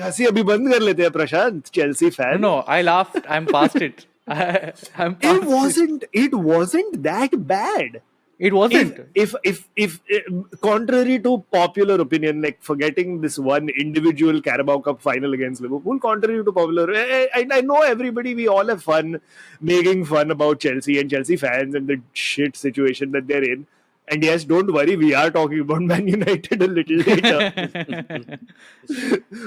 हंसी अभी बंद कर लेते हैं प्रशांत, Chelsea fan. No, I laughed. I'm past it. I'm past It wasn't that bad. It wasn't. If contrary to popular opinion, like forgetting this one individual Carabao Cup final against Liverpool, contrary to popular, I know everybody, we all have fun making fun about Chelsea and Chelsea fans and the shit situation that they're in. And yes, don't worry, we are talking about Man United a little later.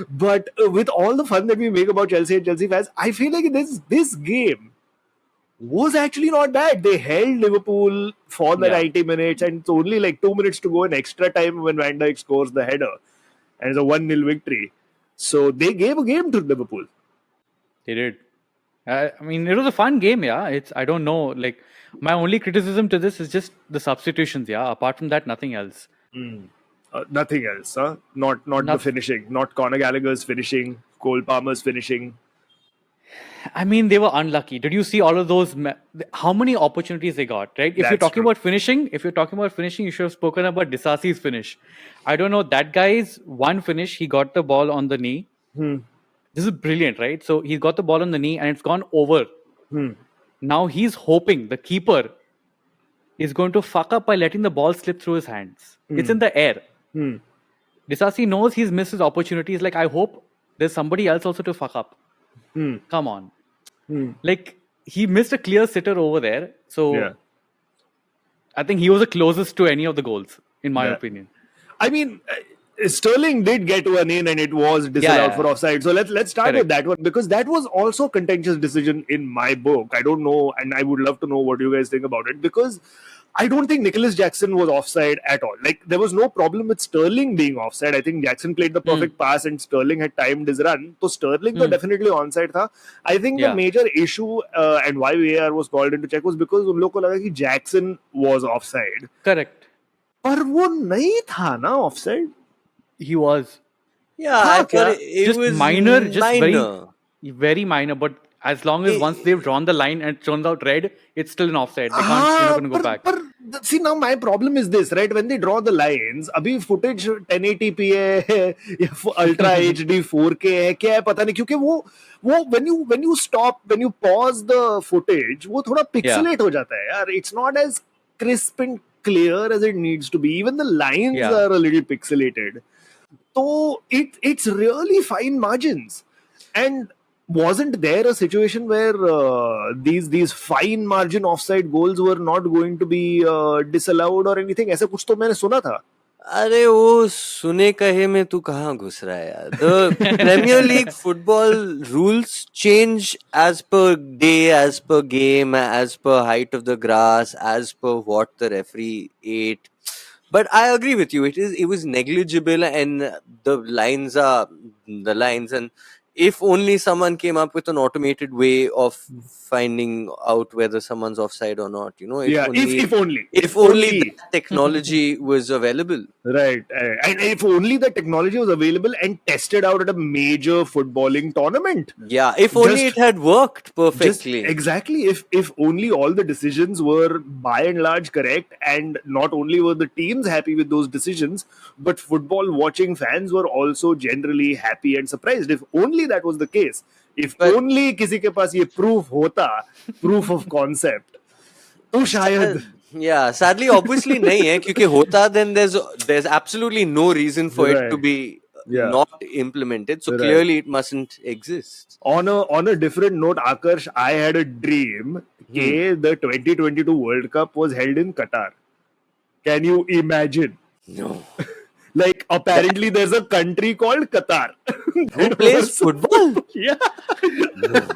But with all the fun that we make about Chelsea and Chelsea fans, I feel like this game was actually not bad. They held Liverpool for the 90 minutes, and it's only like 2 minutes to go in extra time when Van Dijk scores the header. And it's a 1-0 victory. So they gave a game to Liverpool. They did. I mean, it was a fun game, yeah. I don't know. Like, my only criticism to this is just the substitutions, yeah. Apart from that, nothing else. Nothing else, huh? Not the finishing. Not Conor Gallagher's finishing, Cole Palmer's finishing. I mean, they were unlucky. Did you see all of those? How many opportunities they got, right? If you're talking about finishing, you should have spoken about Disasi's finish. I don't know. That guy's one finish, he got the ball on the knee. This is brilliant, right? So he's got the ball on the knee and it's gone over. Now he's hoping the keeper is going to fuck up by letting the ball slip through his hands. It's in the air. Disasi knows he's missed his opportunity. He's like, I hope there's somebody else also to fuck up. Come on. Like, he missed a clear sitter over there. So, I think he was the closest to any of the goals, in my opinion. I mean, Sterling did get one in and it was disallowed for offside. So, let's start with that one. Because that was also a contentious decision in my book. I don't know, and I would love to know what you guys think about it. Because I don't think Nicholas Jackson was offside at all. Like, there was no problem with Sterling being offside. I think Jackson played the perfect pass and Sterling had timed his run. So Sterling was definitely onside tha. I think the major issue and why VAR was called into check was because उन लोगों को लगा कि Jackson was offside. Correct. पर वो नहीं था ना offside. He was. Yeah, I thought it was minor. Very minor, but as long as once they've drawn the line and it turns out red, it's still an offside. They can't, you're not going to go back. But see, now my problem is this, right? When they draw the lines, abhi footage 1080p hai, Ultra HD 4K hai, kya hai, pata nahi. Kyunki wo when you stop, when you pause the footage, wo thoda pixelate ho jata hai, yaar. It's not as crisp and clear as it needs to be. Even the lines are a little pixelated. So it's really fine margins. And wasn't there a situation where these fine margin offside goals were not going to be disallowed or anything? ऐसा कुछ तो मैंने सुना था. अरे वो सुने कहे में तू कहाँ घुस रहा है यार? The Premier League football rules change as per day, as per game, as per height of the grass, as per what the referee ate. But I agree with you. It was negligible, and the lines are the lines. And if only someone came up with an automated way of finding out whether someone's offside or not, you know. If only that technology was available. Right. And if only the technology was available and tested out at a major footballing tournament. Yeah, if only it had worked perfectly. Exactly. If only all the decisions were by and large correct, and not only were the teams happy with those decisions, but football watching fans were also generally happy and surprised. If only that was the case. If only किसी के पास ये proof होता, proof of concept, तो शायद. Yeah, sadly, obviously nahi hai, क्योंकि होता, then there's absolutely no reason for it to be not implemented. So clearly it mustn't exist. On a different note, Aakarsh, I had a dream that the 2022 World Cup was held in Qatar. Can you imagine? No. Like, apparently there's a country called Qatar. Who plays football? Yeah. No.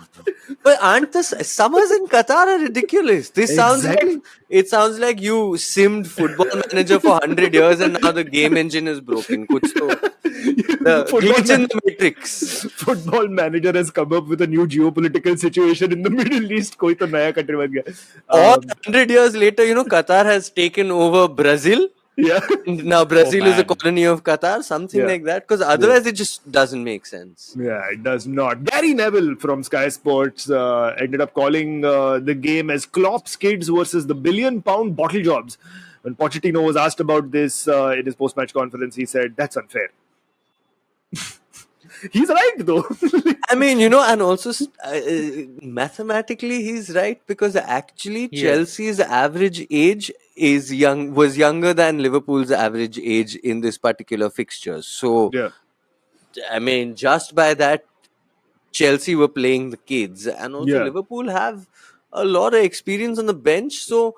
But aren't the summers in Qatar are ridiculous? This sounds like you simmed Football Manager for 100 years and now the game engine is broken. Kuch to. The glitch in the matrix. Football Manager has come up with a new geopolitical situation in the Middle East. Koi to naya country ban gaya. Or 100 years later, you know, Qatar has taken over Brazil. Yeah. Now Brazil is a colony of Qatar, something like that. Because otherwise it just doesn't make sense. Yeah, it does not. Gary Neville from Sky Sports ended up calling the game as Klopp's kids versus the Billion Pound Bottlejobs. When Pochettino was asked about this in his post-match conference, he said, "That's unfair." He's right though. I mean, you know, and also mathematically he's right, because actually He is. Chelsea's average age was younger than Liverpool's average age in this particular fixture. So Yeah. I mean, just by that, Chelsea were playing the kids, and also Yeah. Liverpool have a lot of experience on the bench. So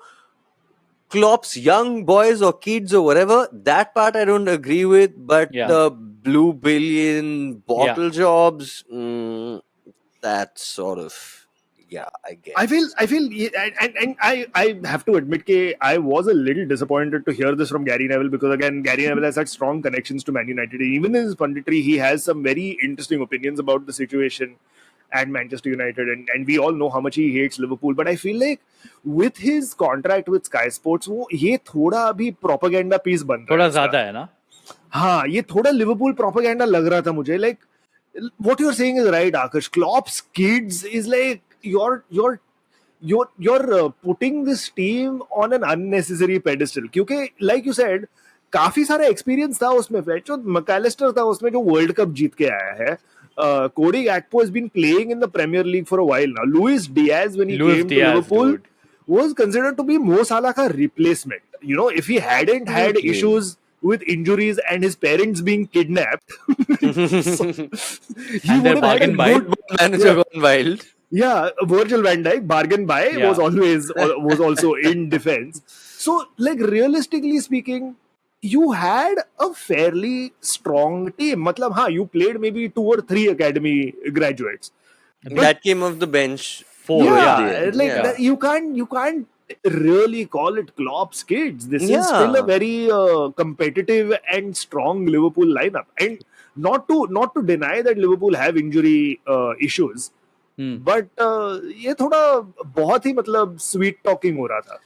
Klopp's young boys or kids or whatever, that part I don't agree with. But Yeah. the blue billion Yeah. bottle jobs, that's sort of, yeah, I guess. I feel, and I have to admit, I was a little disappointed to hear this from Gary Neville, because again, Gary Neville has such strong connections to Man United. Even in his punditry, he has some very interesting opinions about the situation at Manchester United, and we all know how much he hates Liverpool. But I feel like with his contract with Sky Sports, वो ये थोड़ा अभी propaganda piece बन रहा थोड़ा है इसका. ज्यादा है ना. हाँ, ये थोड़ा लिवरपूल प्रोपेगेंडा लग रहा था मुझे. Like what you're saying is right, Akash. Klopp's kids is like you're putting this team on an unnecessary pedestal. क्योंकि like you said, काफी सारा एक्सपीरियंस था उसमें. जो मैकलिस्टर था उसमें, जो वर्ल्ड कप जीत के आया है. Cody Gakpo has been playing in the Premier League for a while now. Luis Diaz, when he Luis came to Diaz, Liverpool, dude. was considered to be Mo Salah ka replacement. You know, if he hadn't had Absolutely. issues with injuries and his parents being kidnapped, so he And would their have had a bargain buy. good Manager gone wild. yeah. Virgil van Dijk bargain buy Yeah. was also in defense. So, like, realistically speaking, you had a fairly strong team. Matlab, हाँ, you played maybe 2 or 3 academy graduates. That came off the bench. Four, towards Yeah, the end. like Yeah. that, you can't really call it Klopp's kids. This is still a Yeah. very competitive and strong Liverpool lineup. And not to deny that Liverpool have injury issues, but ये थोड़ा बहुत ही मतलब sweet talking हो रहा था.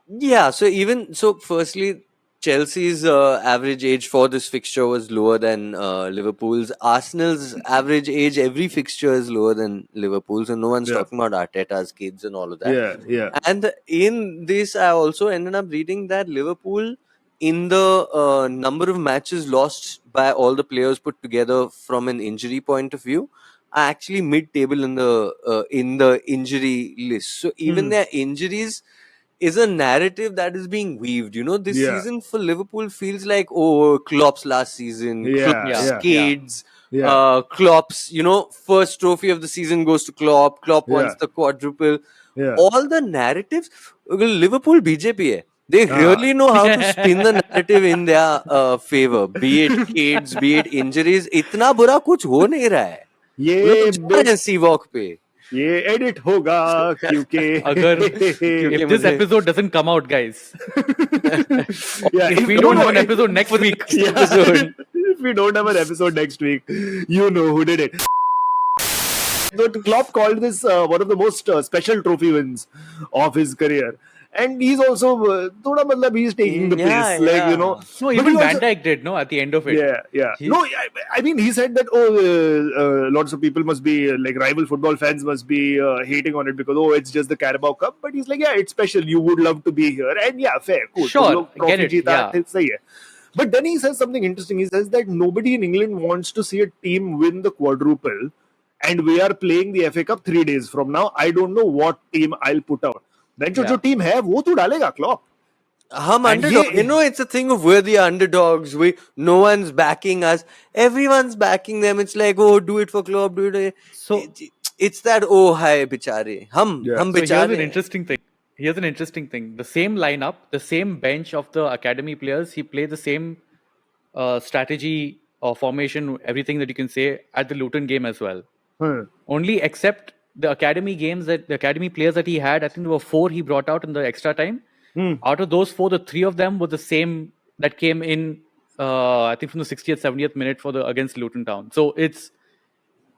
Yeah, so firstly, Chelsea's average age for this fixture was lower than Liverpool's. Arsenal's average age every fixture is lower than Liverpool's, and no one's Yeah. talking about Arteta's kids and all of that. Yeah. And in this, I also ended up reading that Liverpool, in the number of matches lost by all the players put together from an injury point of view, are actually mid-table in the injury list. So even their injuries is a narrative that is being weaved. You know, this Yeah. season for Liverpool feels like, oh, Klopp's last season, Yeah, Klopp's yeah. kids, Yeah. Klopp's, first trophy of the season goes to Klopp. Klopp wants Yeah. the quadruple. Yeah. All the narratives, Liverpool BJP hai. They really know how to spin the narrative in their favor. Be it kids, be it injuries. इतना बुरा कुछ हो नहीं रहा है. ये वो लोग जा रहे bit हैं Seawalk पे. ये एडिट होगा क्योंकि अगर क्योंकि if this मुझे- episode doesn't come out, guys, yeah, if we don't have an episode next week, episode. If we don't have an episode next week, you know who did it. But Klopp called this one of the most special trophy wins of his career. And he's also, thoda matlab, he's taking the Yeah, piss. Like, you know. no, But even he Van also- Dijk did, no, at the end of it. Yeah. He- No, I mean, he said that, lots of people must be, like, rival football fans must be hating on it because, it's just the Carabao Cup. But he's like, yeah, it's special. You would love to be here. And yeah, fair. Cool. Sure, तुम लोग get trophy it, जीता, yeah. it's सही है. But then he says something interesting. He says that nobody in England wants to see a team win the quadruple. And we are playing the FA Cup 3 days from now. I don't know what team I'll put out. Then जो team है, वो तो डालेगा Klopp. हम And underdog. ये- It's a thing of we're the underdogs. No one's backing us. Everyone's backing them. It's like, oh, do it for Klopp, do it. So- It's that, oh, hi, bichare. Hum Yeah. So here's bichare. an interesting thing. The same lineup, the same bench of the academy players. He played the same strategy or formation, everything that you can say at the Luton game as well. Only except the academy players that he had, I think there were 4 he brought out in the extra time. Out of those 4, the 3 of them were the same that came in, I think from the 60th, 70th minute against Luton Town. So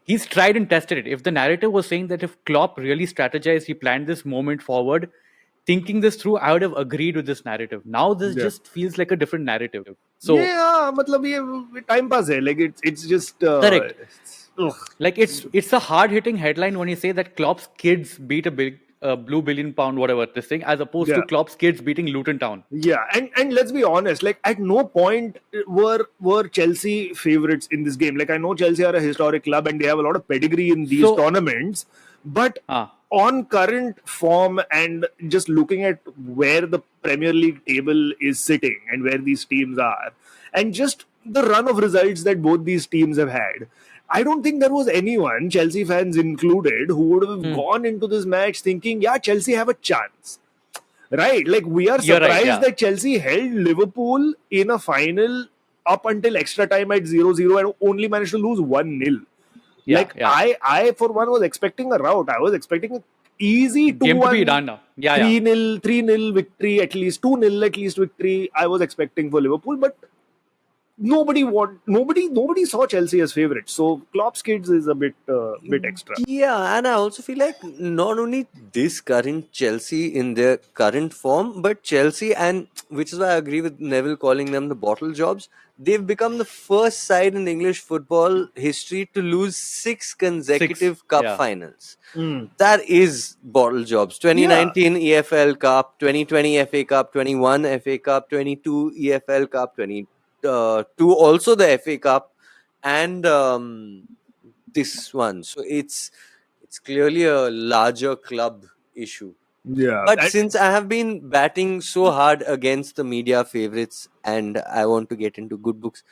he's tried and tested it. If the narrative was saying that if Klopp really strategized, he planned this moment forward, thinking this through, I would have agreed with this narrative. Now this just feels like a different narrative. So yeah, मतलब ये time pass है. Like it's just Correct. ugh. like it's a hard hitting headline when you say that Klopp's kids beat a big Blue Billion Pound, whatever this thing, as opposed to Klopp's kids beating Luton Town. Yeah, and let's be honest, like at no point were Chelsea favorites in this game. Like I know Chelsea are a historic club and they have a lot of pedigree in these tournaments, but on current form and just looking at where the Premier League table is sitting and where these teams are, and just the run of results that both these teams have had, I don't think there was anyone, Chelsea fans included, who would have gone into this match thinking, yeah, Chelsea have a chance. Right, like we are surprised that Chelsea held Liverpool in a final up until extra time at 0-0 and only managed to lose 1-0. I for one was expecting a rout. I was expecting an easy 2-1, 3-0, 3-0 victory, at least 2-0 at least victory. I was expecting for Liverpool, but nobody saw Chelsea as favorites. So Klopp's kids is a bit extra. Yeah, and I also feel like not only this current Chelsea in their current form, but Chelsea, and which is why I agree with Neville calling them the bottle jobs. They've become the first side in English football history to lose 6 consecutive cup finals. That is bottle jobs. 2019 EFL Cup, 2020 FA Cup, 21 FA Cup, 22 EFL Cup, 22 also the FA Cup, and this one. So it's clearly a larger club issue. Yeah. But since I have been batting so hard against the media favorites and I want to get into good books,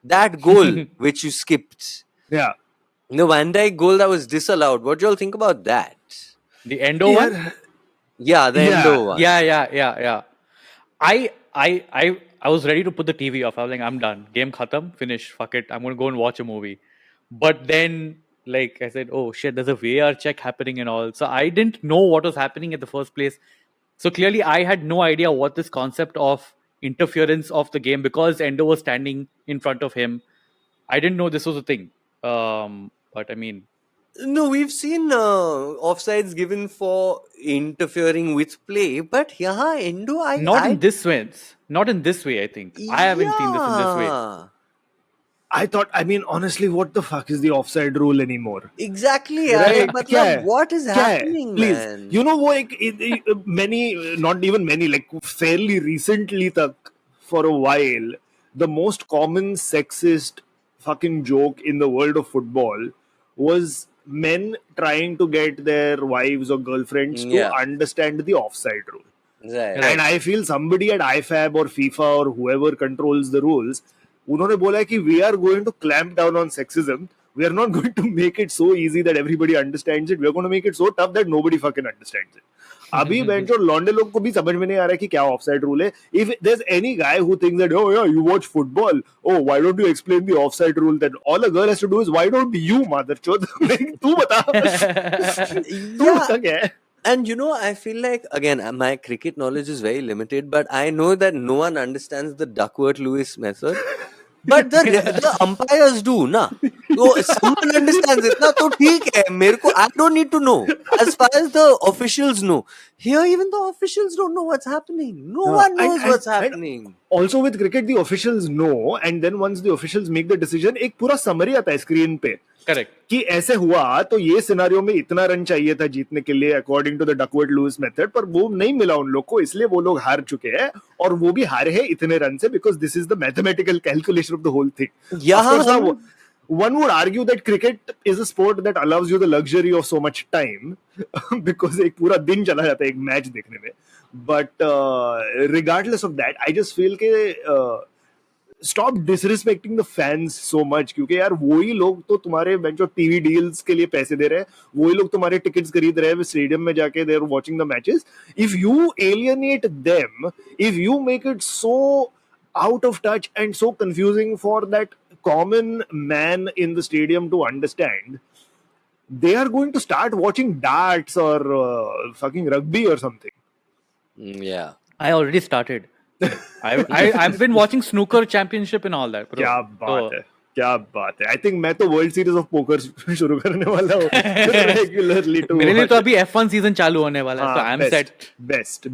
that goal which you skipped. Yeah. The Van Dijk goal that was disallowed. What do you all think about that? The Endo one? Yeah, the Endo one. Yeah. I was ready to put the TV off. I was like, I'm done. Game khatam, finish. Fuck it. I'm going to go and watch a movie. But then, like I said, oh shit, there's a VAR check happening and all. So I didn't know what was happening in the first place. So clearly, I had no idea what this concept of interference of the game, because Endo was standing in front of him. I didn't know this was a thing. But I mean, no, we've seen offsides given for interfering with play, but Endo, in this way. Not in this way, I think. I haven't seen this in this way. I thought, honestly, what the fuck is the offside rule anymore? Exactly, right? What is happening, please, man? You know what? Not even many, like fairly recently, for a while, the most common sexist fucking joke in the world of football was men trying to get their wives or girlfriends to understand the offside rule. Right. And I feel somebody at IFAB or FIFA or whoever controls the rules, उन्होंने बोला कि we are going to clamp down on sexism. We are not going to make it so easy that everybody understands it. We are going to make it so tough that nobody fucking understands it. अभी bench और लॉन्डे लोग को भी समझ में नहीं आ रहा है कि क्या ऑफसाइड रूल है. If there's any guy who thinks that, oh yeah, you watch football, oh why don't you explain the offside rule? Then all a girl has to do is, why don't you, mother chod? तू बता. तू बता क्या है? And I feel like, again, my cricket knowledge is very limited, but I know that no one understands the Duckworth-Lewis method. But the umpires do, na. So someone understands it, na. So ठीक है, मेरे को, I don't need to know. As far as the officials know, here even the officials don't know what's happening. No one knows what's happening. Also with cricket, the officials know, and then once the officials make the decision, एक पूरा summary आता है screen पे. Correct. कि ऐसे हुआ तो ये सिनेरियो में इतना रन चाहिए था जीतने के लिए according to the Duckworth Lewis method, पर वो नहीं मिला उन लोग को, इसलिए वो लोग हार चुके हैं, और वो भी हारे हैं इतने रन से, because this is the mathematical calculation of the whole thing. One would argue that cricket is a sport that allows you the luxury of so much time because एक पूरा दिन चला जाता है एक मैच देखने में. But regardless of that, I just feel कि stop disrespecting the fans so much, क्योंकि यार वही लोग तो तुम्हारे बेंच ऑफ टीवी डील्स के लिए पैसे दे रहे हैं, वही लोग तुम्हारे टिकट्स खरीद रहे हैं स्टेडियम में जाके, they are watching the matches. If you alienate them, if you make it so out of touch and so confusing for that common man in the stadium to understand, they are going to start watching darts or fucking rugby or something. Yeah, I already started. I've been watching snooker championship and all that. क्या बात है, क्या बात है. I think मैं तो world series of poker शुरू करने वाला हूँ रेगुलरली. मेरे लिए तो अभी F1 सीजन चालू होने वाला है, so I'm set.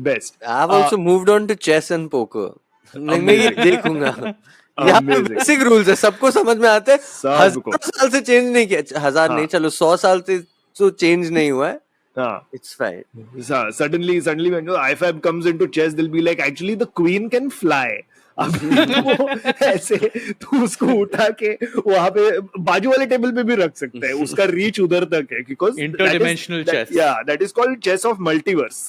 Best. I've also moved on to chess and poker. मैं ये देखूंगा. यहाँ पे बेसिक रूल्स है, सबको समझ में आते हैं. 1000 साल से चेंज नहीं किया, 1000 नहीं, चलो 100 साल से तो चेंज नहीं हुआ है. हाँ. It's fine. Suddenly when the IFAB comes into chess, they'll be like, actually the queen can fly. अब वो ऐसे तू उसको उठा के वहां पे बाजू वाले टेबल पे भी रख सकते हैं, उसका रीच उधर तक है, because Interdimensional chess. that is called chess of multiverse.